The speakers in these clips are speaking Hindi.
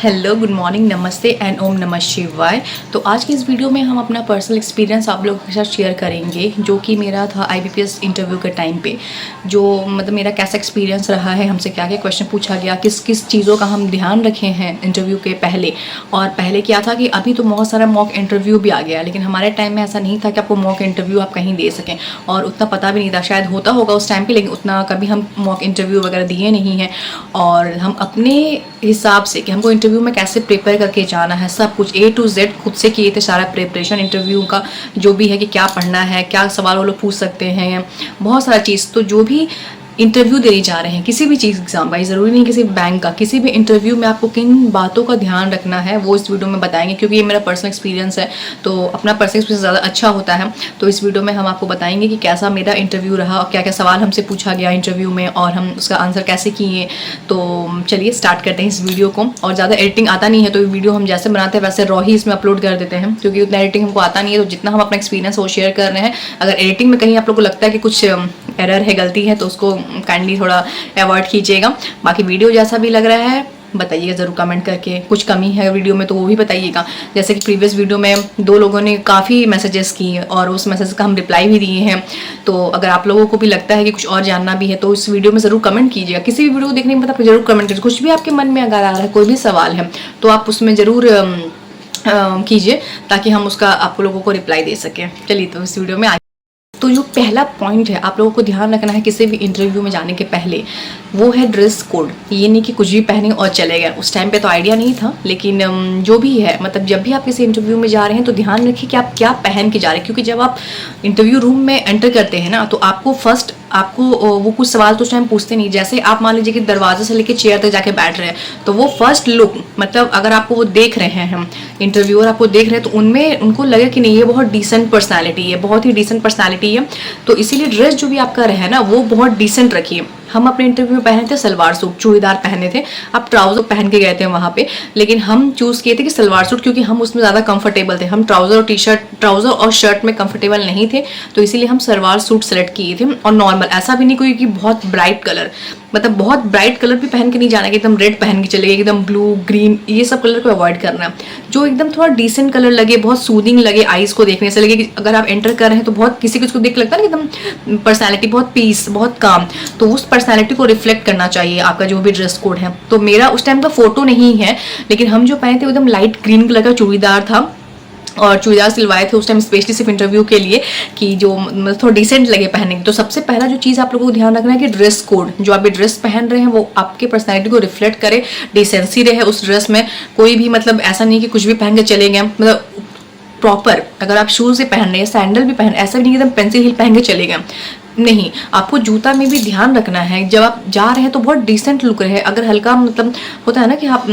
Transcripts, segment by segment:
हेलो, गुड मॉर्निंग, नमस्ते एंड ओम नमः शिवाय। तो आज की इस वीडियो में हम अपना पर्सनल एक्सपीरियंस आप लोगों के साथ शेयर करेंगे, जो कि मेरा था आईबीपीएस इंटरव्यू के टाइम पे। जो मतलब मेरा कैसा एक्सपीरियंस रहा है, हमसे क्या क्या क्वेश्चन पूछा गया, किस किस चीज़ों का हम ध्यान रखे हैं इंटरव्यू के पहले। और पहले क्या था कि अभी तो बहुत सारा मॉक इंटरव्यू भी आ गया, लेकिन हमारे टाइम में ऐसा नहीं था कि आपको मॉक इंटरव्यू आप कहीं दे सकें, और उतना पता भी नहीं था। शायद होता होगा उस टाइम पर, लेकिन उतना कभी हम मॉक इंटरव्यू वगैरह दिए नहीं हैं। और हम अपने हिसाब से कि हमको इंटरव्यू में कैसे प्रिपेयर करके जाना है, सब कुछ A to Z खुद से किए थे। सारा प्रिपरेशन इंटरव्यू का जो भी है कि क्या पढ़ना है, क्या सवाल वो लोग पूछ सकते हैं, बहुत सारा चीज़। तो जो भी इंटरव्यू देने जा रहे हैं, किसी भी चीज़ एग्जाम का, ज़रूरी नहीं किसी बैंक का, किसी भी इंटरव्यू में आपको किन बातों का ध्यान रखना है वो इस वीडियो में बताएंगे। क्योंकि ये मेरा पर्सनल एक्सपीरियंस है, तो अपना पर्सनल एक्सपीरियंस ज़्यादा अच्छा होता है। तो इस वीडियो में हम आपको बताएंगे कि कैसा मेरा इंटरव्यू रहा और क्या क्या सवाल हमसे पूछा गया इंटरव्यू में, और हम उसका आंसर कैसे किए। तो चलिए स्टार्ट करते हैं इस वीडियो को। और ज़्यादा एडिटिंग आता नहीं है, तो ये वीडियो हम जैसे बनाते हैं वैसे रॉ ही इसमें अपलोड कर देते हैं, क्योंकि उतना एडिटिंग हमको आता नहीं है। तो जितना हम अपना एक्सपीरियंस वो शेयर कर रहे हैं, अगर एडिटिंग में कहीं आप लोग को लगता है कि कुछ एरर है, गलती है, तो उसको काइंडली थोड़ा अवॉइड कीजिएगा। बाकी वीडियो जैसा भी लग रहा है बताइएगा ज़रूर कमेंट करके। कुछ कमी है वीडियो में तो वो भी बताइएगा। जैसे कि प्रीवियस वीडियो में 2 लोगों ने काफ़ी मैसेजेस किए और उस मैसेज का हम रिप्लाई भी दिए हैं। तो अगर आप लोगों को भी लगता है कि कुछ और जानना भी है तो इस वीडियो में ज़रूर कमेंट कीजिएगा। किसी भी वीडियो को देखने के बाद आप जरूर कमेंट कीजिए। कुछ भी आपके मन में अगर आ रहा है, कोई भी सवाल है, तो आप उसमें ज़रूर कीजिए, ताकि हम उसका आप लोगों को रिप्लाई दे सकें। चलिए तो इस वीडियो में तो जो पहला पॉइंट है आप लोगों को ध्यान रखना है किसी भी इंटरव्यू में जाने के पहले, वो है ड्रेस कोड। ये नहीं कि कुछ भी पहने और चले गए। उस टाइम पे तो आइडिया नहीं था, लेकिन जो भी है, मतलब जब भी आप किसी इंटरव्यू में जा रहे हैं तो ध्यान रखिए कि आप क्या पहन के जा रहे हैं। क्योंकि जब आप इंटरव्यू रूम में एंटर करते हैं ना, तो आपको फर्स्ट वो कुछ सवाल तो उस टाइम पूछते नहीं। जैसे आप मान लीजिए कि दरवाजे से लेके चेयर तक जाके बैठ रहे हैं, तो वो फर्स्ट लुक, मतलब अगर आपको वो देख रहे हैं, हम इंटरव्यूअर आपको देख रहे हैं, तो उनमें उनको लगे कि नहीं ये बहुत डिसेंट पर्सनालिटी है, बहुत ही डिसेंट पर्सनालिटी है। तो इसीलिए ड्रेस जो भी आपका रहे ना, वो बहुत डिसेंट रखिए। हम अपने इंटरव्यू में पहने थे सलवार सूट, चूड़ीदार पहने थे, आप ट्राउजर पहन के गए थे वहाँ पे, लेकिन हम चूज़ किए थे कि सलवार सूट, क्योंकि हम उसमें ज़्यादा कंफर्टेबल थे। हम ट्राउजर और शर्ट में कंफर्टेबल नहीं थे, तो इसीलिए हम सलवार सूट सेलेक्ट किए थे। और नॉर्मल, ऐसा भी नहीं कोई कि बहुत ब्राइट कलर, मतलब बहुत ब्राइट कलर भी पहन के नहीं जाना कि एकदम रेड पहन के चले गए, एकदम ब्लू ग्रीन, ये सब कलर को अवॉइड करना है। जो एकदम थोड़ा डिसेंट कलर लगे, बहुत सूदिंग लगे, आईज को देखने से लगे कि अगर आप एंटर कर रहे हैं तो बहुत किसी को देख लगता है ना एकदम पर्सनैलिटी बहुत पीस, बहुत काम, तो उस पर्सनैलिटी को रिफ्लेक्ट करना चाहिए आपका जो भी ड्रेस कोड है। तो मेरा उस टाइम का फोटो नहीं है, लेकिन हम जो पहने थे एकदम लाइट ग्रीन कलर का चूड़ीदार था, और चूड़ीदार सिलवाए थे उस टाइम स्पेशली सिर्फ इंटरव्यू के लिए, कि जो मतलब थोड़ा डिसेंट लगे पहनने की। तो सबसे पहला जो चीज़ आप लोगों को ध्यान रखना है कि ड्रेस कोड, जो आप ड्रेस पहन रहे हैं वो आपके पर्सनैलिटी को रिफ्लेक्ट करे, डिसेंसी रहे उस ड्रेस में। कोई भी मतलब ऐसा नहीं कि कुछ भी पहन के चले गए, मतलब प्रॉपर। अगर आप शूज़ भी पहन रहे हैं, सैंडल भी पहन, ऐसा भी नहीं कि एकदम पेंसिल हील पहन के चले गए, नहीं। आपको जूता में भी ध्यान रखना है, जब आप जा रहे हैं तो बहुत डिसेंट लुक रहे। अगर हल्का मतलब होता है ना कि आप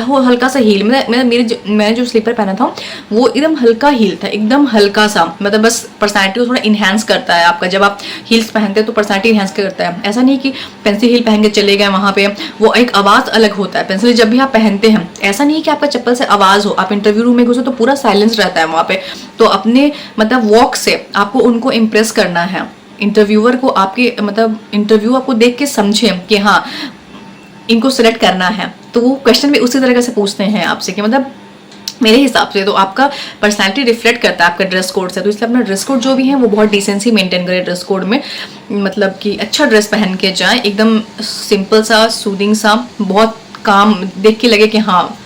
वो हल्का सा हील, मैंने जो स्लीपर पहना था वो एकदम हल्का हील था, एकदम हल्का सा, मतलब बस पर्सनैलिटी को थोड़ा इन्हांस करता है आपका। जब आप हील्स पहनते हैं तो पर्सनैलिटी इन्हांस करता है। ऐसा नहीं कि पेंसिल हील पहन के चले गए वहाँ पे, वो एक आवाज़ अलग होता है। पेंसिल जब भी आप पहनते हैं, ऐसा नहीं कि आपका चप्पल से आवाज़ हो। आप इंटरव्यू रूम में घुसे तो पूरा साइलेंस रहता है वहाँ पे, तो अपने मतलब वॉक से आपको उनको इम्प्रेस करना है। इंटरव्यूअर को आपके मतलब इंटरव्यू आपको देख के समझे कि हाँ इनको सिलेक्ट करना है, तो वो क्वेश्चन भी उसी तरह से पूछते हैं आपसे कि मतलब मेरे हिसाब से तो आपका पर्सनैलिटी रिफ्लेक्ट करता है आपका ड्रेस कोड से। तो इसलिए अपना ड्रेस कोड जो भी है वो बहुत डिसेंसी मेंटेन करें ड्रेस कोड में, मतलब कि अच्छा ड्रेस पहन के जाए, एकदम सिंपल सा, सूदिंग सा, बहुत काम, देख के लगे कि हाँ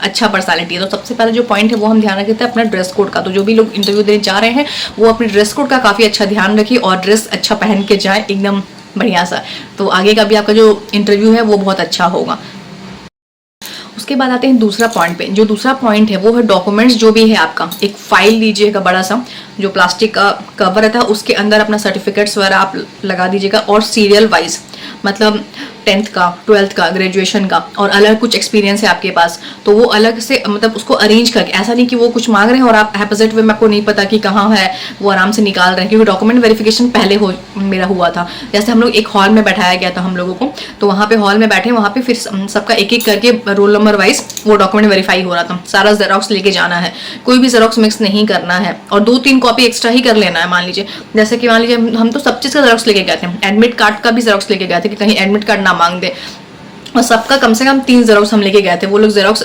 अच्छा पर्सनैलिटी है। तो सबसे पहला जो पॉइंट है वो हम ध्यान रखते हैं अपना ड्रेस कोड का। तो जो भी लोग इंटरव्यू देने जा रहे हैं वो अपने ड्रेस कोड का काफ़ी अच्छा ध्यान रखिए और ड्रेस अच्छा पहन के जाए, एकदम बढ़िया सा। तो आगे का भी आपका जो इंटरव्यू है वो बहुत अच्छा होगा। उसके बाद आते हैं दूसरा पॉइंट पे। जो दूसरा पॉइंट है वो है डॉक्यूमेंट्स। जो भी है आपका एक फाइल लीजिएगा, बड़ा सा जो प्लास्टिक का कवर रहता है, उसके अंदर अपना सर्टिफिकेट्स वगैरह आप लगा दीजिएगा, और सीरियल वाइज, मतलब 10th का, 12th का, ग्रेजुएशन का, और अलग कुछ एक्सपीरियंस है आपके पास तो वो अलग से मतलब उसको अरेंज करके, ऐसा नहीं कि वो कुछ मांग रहे हैं और आप हैपोजिट वे में आपको नहीं पता कि कहाँ है, वो आराम से निकाल रहे हैं। क्योंकि डॉक्यूमेंट वेरिफिकेशन पहले मेरा हुआ था। जैसे हम लोग एक हॉल में बैठाया गया था हम लोगों को, तो वहाँ पे हॉल में बैठे, वहाँ पे फिर सबका एक एक करके रोल नंबर वाइज वो डॉक्यूमेंट वेरीफाई हो रहा था। सारा जेरोक्स लेके जाना है, कोई भी जेरोक्स मिक्स नहीं करना है, और 2-3 कॉपी एक्स्ट्रा ही कर लेना है। मान लीजिए जैसे कि हम तो सब चीज़ का जेरोक्स लेके गए थे, एडमिट कार्ड का भी जेरोक्स लेके गए थे कि कहीं एडमिट कार्ड ना मांग दे। और सबका कम से कम 3 जेरोक्स हम लेके गए थे। वो लोग जेरोक्स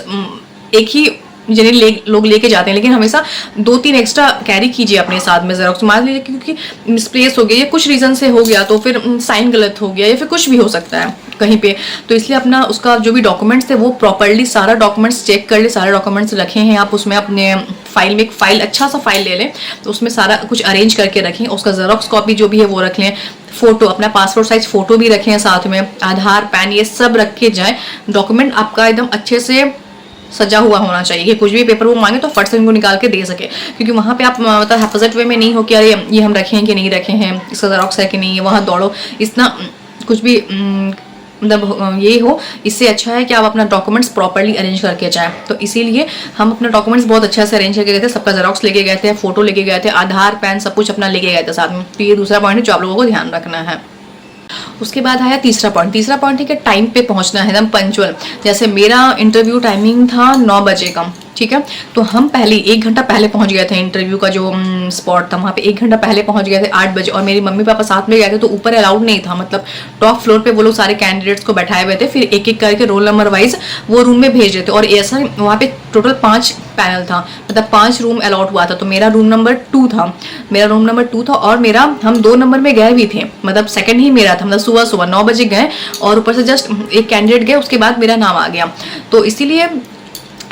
एक ही लोग लेके जाते हैं, लेकिन हमेशा 2-3 एक्स्ट्रा कैरी कीजिए अपने साथ में जेरोक्स। मान लीजिए क्योंकि मिसप्लेस हो गया या कुछ रीजन से हो गया तो फिर साइन गलत हो गया या फिर कुछ भी हो सकता है कहीं पे, तो इसलिए अपना उसका जो भी डॉक्यूमेंट्स थे वो प्रॉपर्ली सारा डॉक्यूमेंट्स चेक कर ले, सारे डॉक्यूमेंट्स रखे हैं आप उसमें अपने फाइल में। एक फाइल अच्छा सा फाइल ले लें तो उसमें सारा कुछ अरेंज करके रखें, उसका जेरोक्स कॉपी जो भी है वो रख लें, फोटो अपना पासपोर्ट साइज फोटो भी रखें साथ में, आधार पैन ये सब रख के जाए। डॉक्यूमेंट आपका एकदम अच्छे से सजा हुआ होना चाहिए कि कुछ भी पेपर वो मांगे तो फट से उनको निकाल के दे सके, क्योंकि वहाँ पे आप मतलब हैपोजिट वे में नहीं हो कि अरे ये हम रखे हैं कि नहीं रखे हैं, इसका जेरोक्स है कि नहीं है, वहाँ दौड़ो इतना कुछ भी मतलब ये हो। इससे अच्छा है कि आप अपना डॉक्यूमेंट्स प्रॉपर्ली अरेंज करके जाएं। तो इसीलिए हम अपना डॉक्यूमेंट्स बहुत अच्छे से अरेंज करके गए थे, सबका जेरोक्स लेके गए थे, फोटो लेके गए थे, आधार पैन सब कुछ अपना लेके गए थे साथ में। तो ये दूसरा पॉइंट है जो आप लोगों को ध्यान रखना है। उसके बाद आया तीसरा पॉइंट है कि टाइम पे पहुंचना है, एकदम पंक्चुअल। जैसे मेरा इंटरव्यू टाइमिंग था 9 बजे का, ठीक है, तो हम पहले 1 घंटा पहले पहुंच गए थे। इंटरव्यू का जो स्पॉट था वहाँ पे 1 घंटा पहले पहुंच गए थे 8 बजे, और मेरी मम्मी पापा साथ में गए थे तो ऊपर अलाउड नहीं था, मतलब टॉप फ्लोर पे वो लोग सारे कैंडिडेट्स को बैठाए हुए थे, फिर एक एक करके रोल नंबर वाइज वो रूम में भेज रहे थे। और ऐसा वहाँ पे टोटल 5 पैनल था, मतलब 5 रूम अलॉट हुआ था। तो मेरा रूम नंबर 2 था और मेरा हम 2 नंबर में गए भी थे, मतलब सेकंड ही मेरा था, मतलब सुबह 9 बजे गए और ऊपर से जस्ट एक कैंडिडेट गए, उसके बाद मेरा नाम आ गया। तो इसीलिए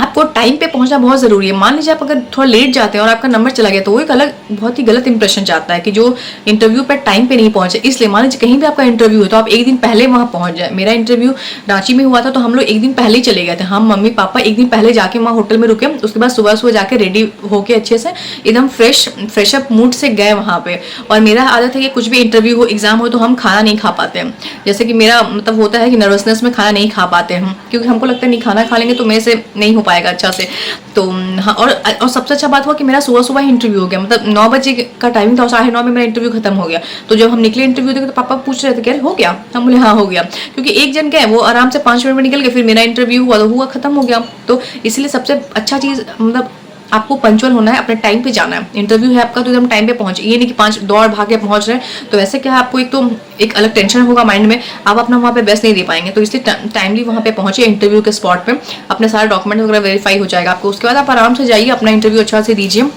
आपको टाइम पे पहुंचना बहुत ज़रूरी है। मान लीजिए आप अगर थोड़ा लेट जाते हैं और आपका नंबर चला गया तो वो एक अलग बहुत ही गलत इंप्रेशन जाता है कि जो इंटरव्यू पे टाइम पे नहीं पहुंचे। इसलिए मान लीजिए कहीं भी आपका इंटरव्यू है तो आप 1 दिन पहले वहाँ पहुंच जाए। मेरा इंटरव्यू रांची में हुआ था तो हम लोग 1 दिन पहले ही चले गए थे, हम मम्मी पापा 1 दिन पहले जाके वहाँ होटल में रुके, उसके बाद सुबह जाके रेडी होके अच्छे से एकदम फ्रेशअप मूड से गए वहाँ पे। और मेरा आदत है कि कुछ भी इंटरव्यू हो एग्जाम हो तो हम खाना नहीं खा पाते हैं। जैसे कि मेरा मतलब होता है कि नर्वसनेस में खाना नहीं खा पाते हम, क्योंकि हमको लगता है नहीं खाना खा लेंगे तो मेरे से नहीं हो पाएगा अच्छा से। तो हाँ, और सबसे अच्छा बात हुआ कि मेरा सुबह ही इंटरव्यू हो गया, मतलब 9 बजे का टाइमिंग था और 9:30 में मेरा इंटरव्यू खत्म हो गया। तो जब हम निकले इंटरव्यू देखे तो पापा पूछ रहे थे कि हो गया, हम बोले हाँ हो गया, क्योंकि एक जन गए वो आराम से 5 मिनट में निकल गए, फिर मेरा इंटरव्यू हुआ तो हुआ खत्म हो गया। तो इसलिए सबसे अच्छा चीज़ मतलब आपको पंचुअल होना है, अपने टाइम पे जाना है। इंटरव्यू है आपका तो एकदम टाइम पे पहुंचे, ये नहीं कि 5 दौड़ भाग के पहुंच रहे हैं, तो वैसे क्या है आपको एक अलग टेंशन होगा माइंड में, आप अपना वहाँ पे बेस्ट नहीं दे पाएंगे। तो इसलिए टाइमली वहाँ पे पहुंचे इंटरव्यू के स्पॉट पे, अपने सारे डॉक्यूमेंट वगैरह वेरीफाई हो जाएगा आपको, उसके बाद आप आराम से जाइए अपना इंटरव्यू अच्छा से दीजिए।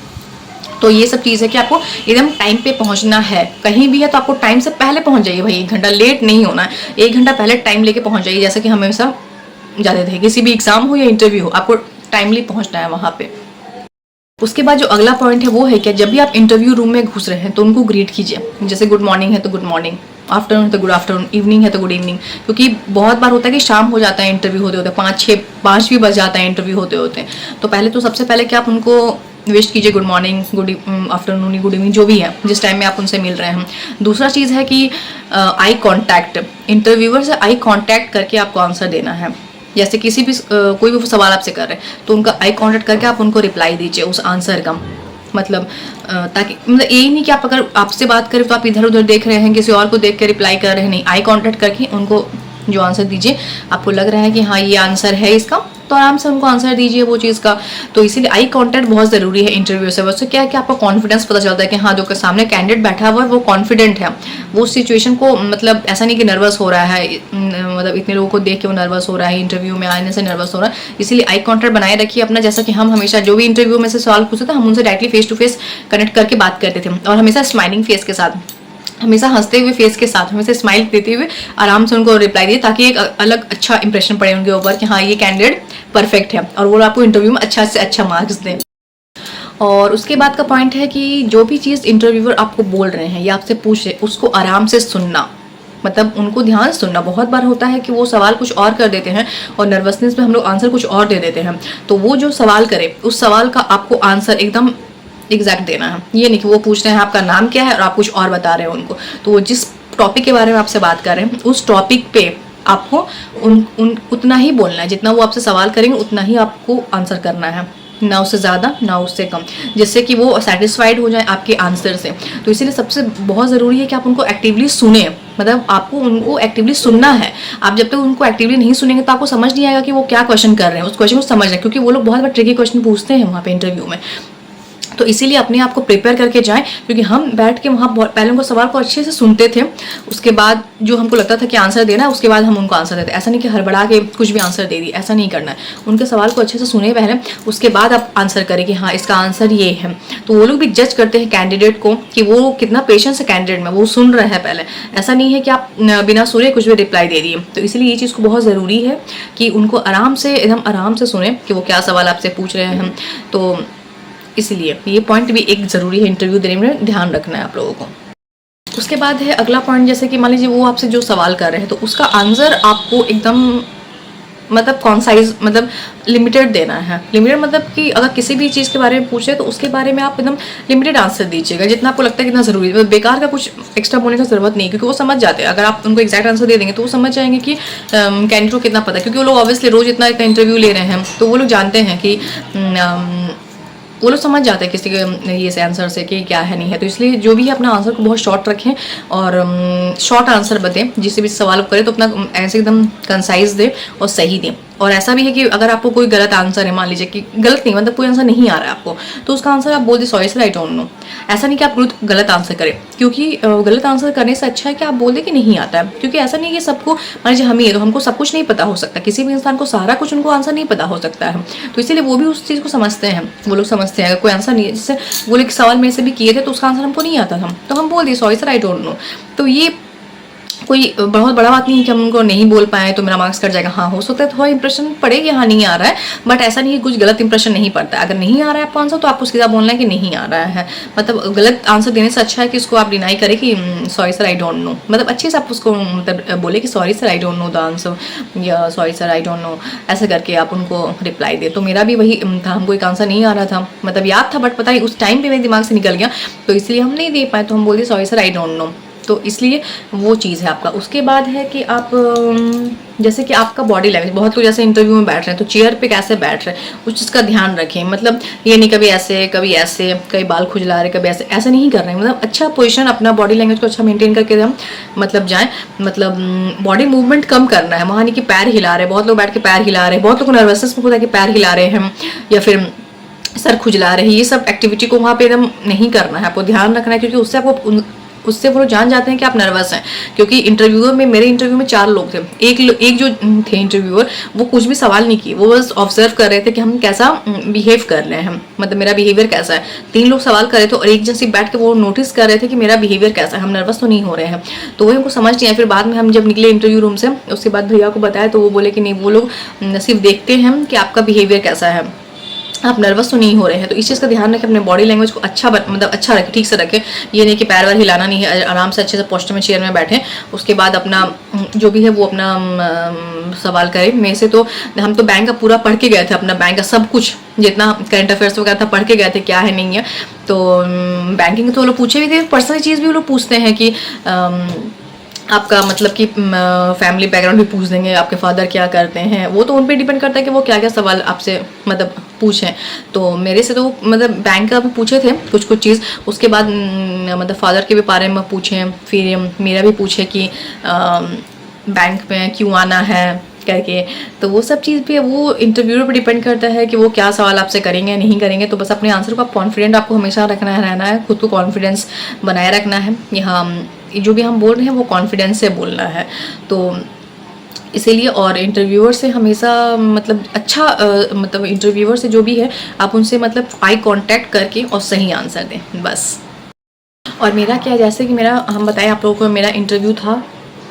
तो ये सब चीज़ है कि आपको एकदम टाइम पे पहुंचना है। कहीं भी है तो आपको टाइम से पहले पहुंच जाइए भाई, 1 घंटा लेट नहीं होना है, 1 घंटा पहले टाइम लेके पहुंच जाइए। जैसे कि हम हमेशा जाते थे, किसी भी एग्जाम हो या इंटरव्यू हो आपको टाइमली पहुंचना है वहाँ पे। उसके बाद जो अगला पॉइंट है वो है कि जब भी आप इंटरव्यू रूम में घुस रहे हैं तो उनको ग्रीट कीजिए। जैसे गुड मॉर्निंग है तो गुड मॉर्निंग, आफ्टरनून है तो गुड आफ्टरनून, इवनिंग है तो गुड इवनिंग, क्योंकि बहुत बार होता है कि शाम हो जाता है इंटरव्यू होते होते, 5 भी बज जाता है इंटरव्यू होते होते। तो पहले तो सबसे पहले कि आप उनको विश कीजिए good morning, good afternoon, good evening, जो भी है जिस टाइम में आप उनसे मिल रहे हैं। दूसरा चीज़ है कि आई कॉन्टैक्ट, इंटरव्यूअर से आई कॉन्टैक्ट करके आपको आंसर देना है। जैसे किसी भी कोई भी सवाल आपसे कर रहे हैं तो उनका आई कांटेक्ट करके आप उनको रिप्लाई दीजिए उस आंसर का, मतलब ताकि मतलब यही नहीं कि आप अगर आपसे बात करें तो आप इधर उधर देख रहे हैं, किसी और को देख के रिप्लाई कर रहे हैं, नहीं, आई कांटेक्ट करके उनको जो आंसर दीजिए। आपको लग रहा है कि हाँ ये आंसर है इसका, तो आराम से उनको आंसर दीजिए वो चीज़ का। तो इसीलिए आई कांटेक्ट बहुत ज़रूरी है इंटरव्यू से। वैसे क्या है कि आपको कॉन्फिडेंस पता चलता है कि हाँ जो के सामने कैंडिडेट बैठा हुआ है वो कॉन्फिडेंट है, वो सिचुएशन को मतलब ऐसा नहीं कि नर्वस हो रहा है, मतलब इतने लोगों को देख के वो नर्वस हो रहा है, इंटरव्यू में आने से नर्वस हो रहा है। इसीलिए आई कांटेक्ट बनाए रखिए अपना। जैसा कि हम हमेशा जो भी इंटरव्यू में से सवाल पूछते थे हम उनसे directly face to face connect करके बात करते थे, और हमेशा स्माइलिंग फेस के साथ, हमेशा हंसते हुए फेस के साथ, हमेशा स्माइल देते हुए आराम से उनको रिप्लाई दिए, ताकि एक अलग अच्छा इंप्रेशन पड़े उनके ऊपर कि हाँ ये कैंडिडेट परफेक्ट है, और वो आपको इंटरव्यू में अच्छा से अच्छा मार्क्स दें। और उसके बाद का पॉइंट है कि जो भी चीज़ इंटरव्यूअर आपको बोल रहे हैं या आपसे पूछ रहे हैं उसको आराम से सुनना, मतलब उनको ध्यान से सुनना। बहुत बार होता है कि वो सवाल कुछ और कर देते हैं और नर्वसनेस में हम लोग आंसर कुछ और दे देते हैं, तो वो जो सवाल करे उस सवाल का आपको आंसर एकदम एग्जैक्ट देना है। ये नहीं कि वो पूछ रहे हैं आपका नाम क्या है और आप कुछ और बता रहे हैं उनको, तो वो जिस टॉपिक के बारे में आपसे बात कर रहे हैं उस टॉपिक पे आपको उतना ही बोलना है, जितना वो आपसे सवाल करेंगे उतना ही आपको आंसर करना है, ना उससे ज़्यादा ना उससे कम, जिससे कि वो सेटिस्फाइड हो जाए आपके आंसर से। तो इसीलिए सबसे बहुत ज़रूरी है कि आप उनको एक्टिवली सुने, मतलब आपको उनको एक्टिवली सुनना है। आप जब तक उनको एक्टिवली नहीं सुनेंगे तो आपको समझ नहीं आएगा कि वो क्या क्वेश्चन कर रहे हैं, उस क्वेश्चन को समझ रहे हैं, क्योंकि वो लोग बहुत बार ट्रिकी क्वेश्चन पूछते हैं वहाँ पे इंटरव्यू में। तो इसीलिए अपने आप को प्रिपेयर करके जाएं, क्योंकि हम बैठ के वहाँ पहले उनको सवाल को अच्छे से सुनते थे, उसके बाद जो हमको लगता था कि आंसर देना है उसके बाद हम उनको आंसर देते। ऐसा नहीं कि हड़बड़ा के कुछ भी आंसर दे दी, ऐसा नहीं करना है। उनके सवाल को अच्छे से सुने पहले, उसके बाद आप आंसर करें कि हाँ इसका आंसर ये है। तो वो लोग भी जज करते हैं कैंडिडेट को कि वो कितना पेशेंस है कैंडिडेट में, वो सुन रहे हैं पहले। ऐसा नहीं है कि आप बिना सुने कुछ भी रिप्लाई दे दिए। तो इसलिए ये चीज़ को बहुत ज़रूरी है कि उनको आराम से, एकदम आराम से सुने कि वो क्या सवाल आपसे पूछ रहे हैं। तो इसलिए ये पॉइंट भी एक ज़रूरी है, इंटरव्यू देने में ध्यान रखना है आप लोगों को। उसके बाद है अगला पॉइंट, जैसे कि मान लीजिए वो आपसे जो सवाल कर रहे हैं तो उसका आंसर आपको एकदम मतलब कॉन्साइज, मतलब लिमिटेड देना है। लिमिटेड मतलब कि अगर किसी भी चीज़ के बारे में पूछे तो उसके बारे में आप एकदम लिमिटेड आंसर दीजिएगा, जितना आपको लगता है कितना ज़रूरी है। मतलब बेकार का कुछ एक्स्ट्रा बोलने का ज़रूरत नहीं है, क्योंकि वो समझ जाते हैं। अगर आप उनको एक्जैक्ट आंसर दे देंगे तो वो समझ जाएंगे कि कैंडिडेट को कितना पता है, क्योंकि वो लोग ऑब्वियसली रोज़ इतना इंटरव्यू ले रहे हैं, तो वो लोग जानते हैं कि वो लोग समझ जाते हैं किसी के ये से आंसर से कि क्या है नहीं है। तो इसलिए जो भी है अपना आंसर को बहुत शॉर्ट रखें और शॉर्ट आंसर बताएं। जिससे भी सवाल करें तो अपना ऐसे एकदम कंसाइज दें और सही दें। और ऐसा भी है कि अगर आपको कोई गलत आंसर है, मान लीजिए कि गलत नहीं, मतलब कोई आंसर नहीं आ रहा है आपको, तो उसका आंसर आप बोल दें sorry sir I don't no. ऐसा नहीं कि आप गलत आंसर करें, क्योंकि गलत आंसर करने से अच्छा है कि आप बोल दें कि नहीं आता है। क्योंकि ऐसा नहीं है कि सबको, मान लीजिए हम ही है तो हमको सब कुछ नहीं पता हो सकता, किसी भी इंसान को सारा कुछ उनको आंसर नहीं पता हो सकता है। तो इसीलिए वो भी उस चीज़ को समझते हैं। वो लोग समझते हैं अगर कोई आंसर नहीं है, जैसे वो लोग सवाल मेरे से भी किए थे तो उसका आंसर हमको नहीं आता था, तो हम बोल दिए sorry sir I don't no. तो ये कोई बहुत बड़ा बात नहीं है कि हम उनको नहीं बोल पाए तो मेरा मार्क्स कट जाएगा। हाँ हो सकता है थोड़ा इंप्रेशन पड़े कि हाँ नहीं आ रहा है, बट ऐसा नहीं है कुछ गलत इंप्रेशन नहीं पड़ता है। अगर नहीं आ रहा है आपको आंसर तो आपको सीधा बोलना है कि नहीं आ रहा है। मतलब गलत आंसर देने से अच्छा है कि उसको आप डिनाई करें कि sorry sir I don't know. मतलब अच्छे से आप उसको मतलब बोले कि sorry sir I don't know the answer, या sorry sir I don't know, ऐसे करके आप उनको रिप्लाई दे। तो मेरा भी वही था, हमको एक आंसर नहीं आ रहा था, मतलब याद था बट पता नहीं उस टाइम पे मेरे दिमाग से निकल गया, तो इसलिए हम नहीं दे पाए। तो हम बोलते sorry sir I don't no. तो इसलिए वो चीज़ है आपका। उसके बाद है कि आप जैसे कि आपका बॉडी लैंग्वेज, बहुत लोग जैसे इंटरव्यू में बैठ रहे हैं तो चेयर पे कैसे बैठ रहे हैं उस चीज़ का ध्यान रखें। मतलब ये नहीं कभी ऐसे कभी ऐसे, कभी बाल खुजला रहे कभी ऐसे, ऐसा नहीं कर रहे हैं। मतलब अच्छा पोजीशन, अपना बॉडी लैंग्वेज को अच्छा मेंटेन करके हम मतलब जाएं। मतलब बॉडी मूवमेंट कम करना है, वहाँ नहीं कि पैर हिला रहे, बहुत लोग बैठ के पैर हिला रहे हैं, बहुत लोग नर्वसनेस में होता है कि पैर हिला रहे हैं या फिर सर खुजला रहे हैं। ये सब एक्टिविटी को वहाँ पे एकदम नहीं करना है, आपको ध्यान रखना है, क्योंकि उससे वो जान जाते हैं कि आप नर्वस हैं। क्योंकि इंटरव्यूअर में, मेरे इंटरव्यू में 4 लोग थे, एक जो थे इंटरव्यूअर वो कुछ भी सवाल नहीं किए, वो बस ऑब्जर्व कर रहे थे कि हम कैसा बिहेव कर रहे हैं, मतलब मेरा बिहेवियर कैसा है। 3 लोग सवाल कर रहे थे और एक जन सिर्फ बैठ के वो नोटिस कर रहे थे कि मेरा बिहेवियर कैसा है, हम नर्वस तो नहीं हो रहे हैं। तो वो हमको समझ नहीं आया। फिर बाद में हम जब निकले इंटरव्यू रूम से, उसके बाद भैया को बताया तो वो बोले कि नहीं, वो लोग सिर्फ देखते हैं कि आपका बिहेवियर कैसा है, आप नर्वस तो नहीं हो रहे हैं। तो इस चीज़ का ध्यान रखें, अपने बॉडी लैंग्वेज को अच्छा मतलब अच्छा रखें, ठीक से रखें। ये नहीं कि पैर वैर हिलाना नहीं है, आराम से अच्छे से पोस्टर में चेयर में बैठें। उसके बाद अपना जो भी है वो अपना सवाल करें। मेरे से तो हम तो बैंक का पूरा पढ़ के गए थे, अपना बैंक का सब कुछ जितना करंट अफेयर्स वगैरह था पढ़ के गए थे, क्या है नहीं है। तो बैंकिंग तो वो लोग पूछे भी थे, पर्सनल चीज़ भी वो लोग पूछते हैं कि आपका मतलब कि फैमिली बैकग्राउंड भी पूछ देंगे, आपके फादर क्या करते हैं। वो तो उन पर डिपेंड करता है कि वो क्या क्या सवाल आपसे मतलब पूछें। तो मेरे से तो मतलब बैंक का भी पूछे थे कुछ कुछ चीज़। उसके बाद मतलब फादर के भी बारे में पूछे, फिर मेरा भी पूछे कि बैंक में क्यों आना है करके। तो वो सब चीज़ भी वो इंटरव्यूअर पर डिपेंड करता है कि वो क्या सवाल आपसे करेंगे नहीं करेंगे। तो बस अपने आंसर को आप कॉन्फिडेंट आपको हमेशा रहना है, खुद को कॉन्फिडेंस बनाए रखना है। यहाँ जो भी हम बोल रहे हैं वो कॉन्फिडेंस से बोलना है। तो इसीलिए और इंटरव्यूअर से हमेशा मतलब अच्छा मतलब इंटरव्यूअर से जो भी है आप उनसे मतलब आई कांटेक्ट करके और सही आंसर दें बस। और मेरा क्या, जैसे कि मेरा हम बताएं आप लोगों को, मेरा इंटरव्यू था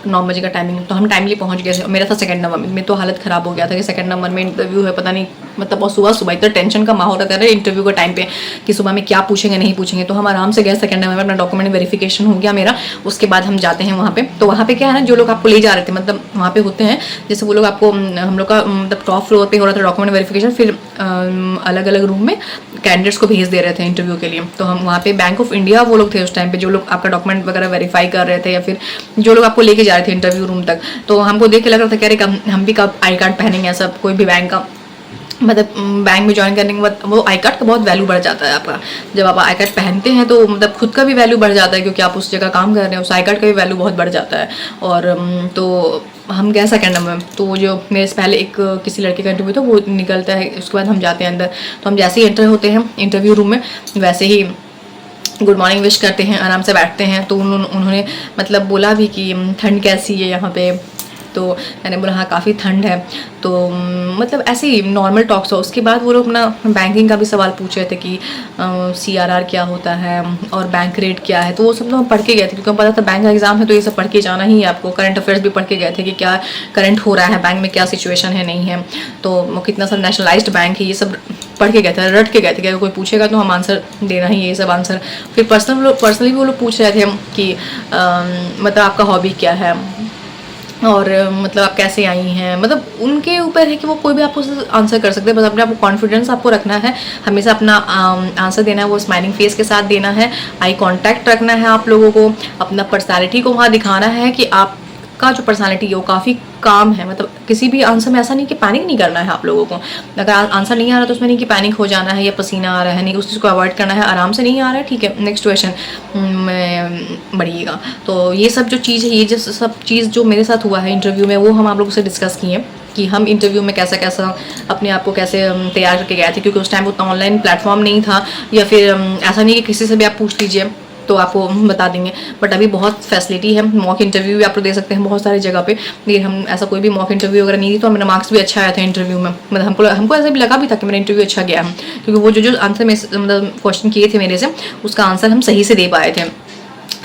9 बजे का टाइमिंग, तो हम टाइमली पहुंच गए थे। मेरा था सेकंड नंबर में, तो हालत ख़राब हो गया था कि सेकंड नंबर में इंटरव्यू है, पता नहीं मतलब बहुत सुबह इतना टेंशन का माहौल रहता है इंटरव्यू के टाइम पे कि सुबह में क्या पूछेंगे नहीं पूछेंगे। तो हम आराम से गए सेकंड नंबर में, अपना डॉक्यूमेंट वेरिफिकेशन हो गया मेरा। उसके बाद हम जाते हैं वहाँ पे। तो वहाँ पे क्या है ना, जो लोग आपको ले जा रहे थे मतलब वहाँ पे होते हैं, जैसे वो लोग आपको हम लोग का मतलब टॉप फ्लोर पे हो रहा था डॉक्यूमेंट वेरिफिकेशन, फिर अलग अलग रूम में कैंडिडेट्स को भेज दे रहे थे इंटरव्यू के लिए। तो हम वहाँ पे बैंक ऑफ इंडिया वो लोग थे उस टाइम पे, जो लोग आपका डॉक्यूमेंट वगैरह वेरीफाई कर रहे थे या फिर जो लोग आपको लेके जा रहे थे इंटरव्यू रूम तक। तो हमको देख के लग रहा था कि अरे हम भी कब आई कार्ड पहनेंगे, सब कोई भी बैंक का मतलब बैंक में ज्वाइन करने के बाद वो आई कार्ड का बहुत वैल्यू बढ़ जाता है आपका। जब आप आई कार्ड पहनते हैं तो मतलब खुद का भी वैल्यू बढ़ जाता है, क्योंकि आप उस जगह काम कर रहे हैं, उस आई कार्ड का भी वैल्यू बहुत बढ़ जाता है। और तो हम गए सेकंड नंबर में, तो जो मेरे से पहले एक किसी लड़के का इंटरव्यू था वो निकलता है, उसके बाद हम जाते हैं अंदर। तो हम जैसे ही एंटर होते हैं इंटरव्यू रूम में, वैसे ही गुड मॉर्निंग विश करते हैं, आराम से बैठते हैं। तो उन्होंने मतलब बोला भी कि ठंड कैसी है यहाँ पे, तो मैंने बोला हाँ काफ़ी ठंड है। तो मतलब ऐसे ही नॉर्मल टॉक्स हो। उसके बाद वो लोग अपना बैंकिंग का भी सवाल पूछ रहे थे कि CRR क्या होता है और बैंक रेट क्या है। तो वो सब तो हम पढ़ के गए थे, क्योंकि पता था बैंक का एग्जाम है तो ये सब पढ़ के जाना ही है आपको। करंट अफेयर्स भी पढ़ के गए थे कि क्या करंट हो रहा है बैंक में, क्या सिचुएशन है नहीं है, तो कितना सारा नेशनलाइज्ड बैंक है, ये सब पढ़ के गए थे, रट के गए थे कि अगर कोई पूछेगा तो हम आंसर देना ही ये सब आंसर। फिर पर्सनली वो लोग पूछ रहे थे कि मतलब आपका हॉबी क्या है और मतलब आप कैसे आई हैं। मतलब उनके ऊपर है कि वो कोई भी आपको आंसर कर सकते हैं, बस अपने आपको कॉन्फिडेंस आपको रखना है, हमेशा अपना आंसर देना है वो स्माइलिंग फेस के साथ देना है, आई कांटेक्ट रखना है आप लोगों को, अपना पर्सनालिटी को वहाँ दिखाना है कि आपका जो पर्सनालिटी है वो काफ़ी काम है। मतलब किसी भी आंसर में ऐसा नहीं कि पैनिक नहीं करना है आप लोगों को। अगर आंसर नहीं आ रहा तो उसमें नहीं कि पैनिक हो जाना है या पसीना आ रहा है, नहीं, उस चीज़ को अवॉइड करना है। आराम से नहीं आ रहा है, ठीक है, नेक्स्ट क्वेश्चन में बढ़िएगा। तो ये सब जो चीज़ है, ये जो सब चीज़ जो मेरे साथ हुआ है इंटरव्यू में, वो हम आप लोगों से डिस्कस किए कि हम इंटरव्यू में कैसा कैसा अपने आप को कैसे तैयार करके गए थे, क्योंकि उस टाइम उतना ऑनलाइन प्लेटफॉर्म नहीं था, या फिर ऐसा नहीं कि किसी से भी आप पूछ लीजिए तो आपको बता देंगे। बट अभी बहुत फैसिलिटी है, मॉक इंटरव्यू भी आप लोग दे सकते हैं बहुत सारी जगह पे। लेकिन हम ऐसा कोई भी मॉक इंटरव्यू वगैरह नहीं थी, तो मेरा मार्क्स भी अच्छा आया था इंटरव्यू में। मतलब हमको ऐसा भी लगा भी था कि मेरा इंटरव्यू अच्छा गया है, क्योंकि वो जो आंसर में मतलब क्वेश्चन किए थे मेरे से, उसका आंसर हम सही से दे पाए थे।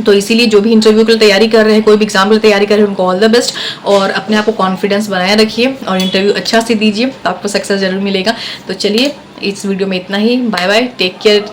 तो इसीलिए जो भी इंटरव्यू के लिए तैयारी कर रहे हैं, कोई भी एग्जाम के लिए तैयारी कर रहे हैं, उनको ऑल द बेस्ट। और अपने आप को कॉन्फिडेंस बनाए रखिए और इंटरव्यू अच्छा से दीजिए, तो आपको सक्सेस जरूर मिलेगा। तो चलिए इस वीडियो में इतना ही, बाय बाय, टेक केयर।